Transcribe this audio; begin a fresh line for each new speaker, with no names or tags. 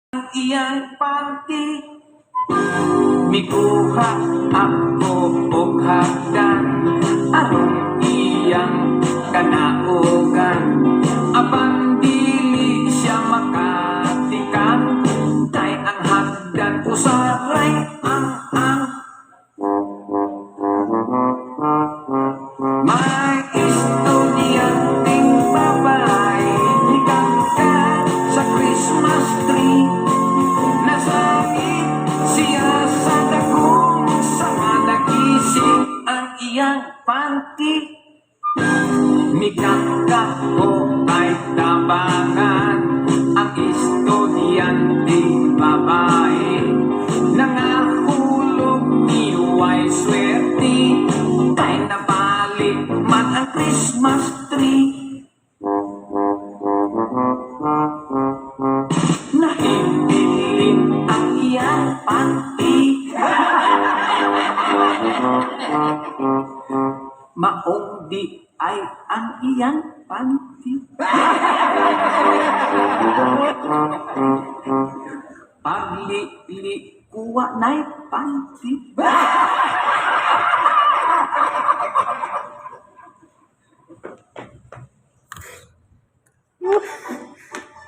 Iyang panty mikuha ako og hagdan aron iyang kanaugan apan dili siya makatikan kay ang hagdan usaray ang may estudyanteng babae nikangka sa Christmas tree. Nasangit siya sa dagong sama nagising ang iyang panty. Mikangka ko kay tabangan ang estudyanteng babae. Nangahulog ni way swerte kay nabalik man ang Christmas tree. Nahibilin ang iyang panty. Maong di ay ang iyang panty. Pagli-li kuwa na'y panty.